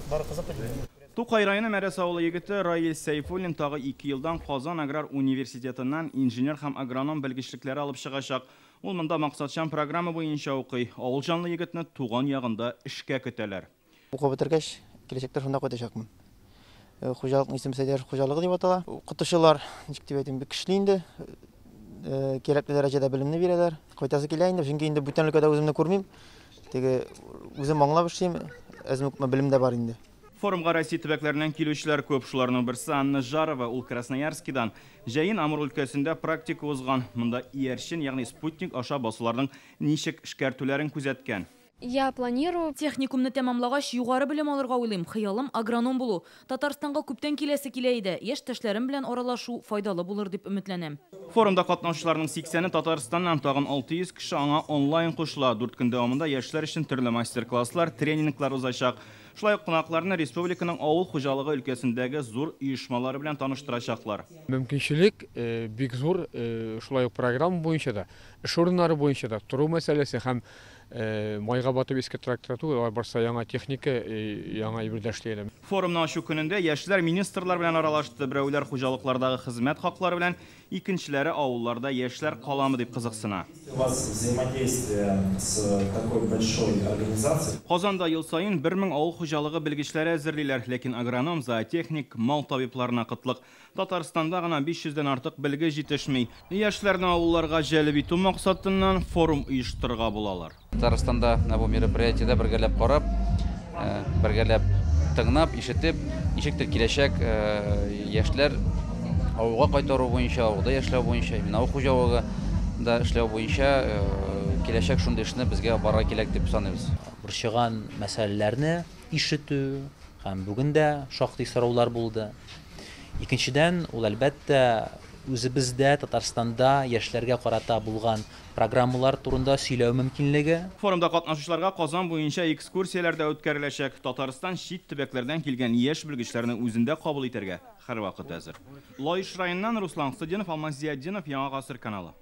Бар қызықты жүр. Тукай районы Мәрәс авылы егеті Раил Сейфуллин тағы 2 елдан Казан аграр университетінен инженер һәм агроном белгечлекләре алып чыгачак. Ул монда максатчан программа буенча укый. Авыл җанлы егетне туган ягында эшкә көтәләр. Укып бетергәч, киләчәктә шунда кайтачакмын. Хуҗалыкны исемсәдер хуҗалыгы дип атала. Укытучылар, ничек дип әйтим, бик көчле инде. Кирәкле дәрәҗәдә белемне бирәләр. Кайтасы килә инде, чөнки инде бүтән өлкәдә үземне күрмим. Теге үзем аңлап эшлим, әзме белем дә бар инде. Форумга Россия төбәкләреннән килүчеләр күп, шуларның берсе Анна Жарова, ул Красноярскидан. Җәен Амур өлкәсендә практика узган. Монда иярчен, ягъни спутник аша басуларның ничек эшкәртүләрен күзәткән. Я планирую Техникумны тәмамлагач, югары белем алырга уйлыйм. Хыялым агроном булу. Татарстанга күптән киләсе килә иде. Яшьтәшләрем белән аралашу файдалы булыр дип үмитләнәм. Форумда катнашучыларның 80-і Татарстаннан, тагын 600 кеше аңа онлайн кушыла. 4 көн дәвамында яшьләр өчен төрле мастер-класслар, тренинглар узачак. Шулай ук кунакларны республиканың авыл хуҗалыгы өлкәсендәге зур оешмалары белән таныштырачаклар. Мөмкинчелек бик зур, шулай ук программа буенча да, эш урыннары буенча да, тору мәсьәләсе һәм майга батып иске тракторлар барса яңа техника, яңа әйберләр эшләйләр. Форумның ачу көнендә яшьләр министрлар белән аралашты. Берәүләр хуҗалыклардагы хезмәт хаклары белән, икенчеләре авылларда яшьләр каламы дип кызыксына. У вас взаимодействие с такой большой организацией. Казанда ел сайын 1000 авыл хуҗалыгы белгечләре әзерлиләр, ләкин агроном, зоотехник, мал табибларына кытлык. Татарстанда гына 500-дән артык белге җитешми. Яшьләрне авылларга җәлеп итү максатыннан форум оештырырга булалар. Татарстанда бу мероприятиедә бергәләп карап, бергәләп тыңлап, ишетеп, ничектер киләчәк яшьләр авылга кайтару буенча, авылда яшьләү буенча, менә хуҗалыгы да эшләү буенча киләчәк шундый эшне безгә бара кирәк дип саныйбыз. Борчыган мәсьәләләрне ишетү һәм бүген дә шактый сораулар булды. Икенчедән, ул әлбәттә үзебездә Татарстанда яшьләргә карата булган программалар турында сөйләү мөмкинлеге. Форумда катнашучыларга Казан буенча экскурсияләр дә үткәреләчәк. Татарстан чит төбәкләрдән килгән яшь белгечләрне үзендә кабул итәргә һәрвакыт әзер. Лаиш районыннан Руслан Студенов, Алмаз Зиятдинов, Яңа Гасыр каналы.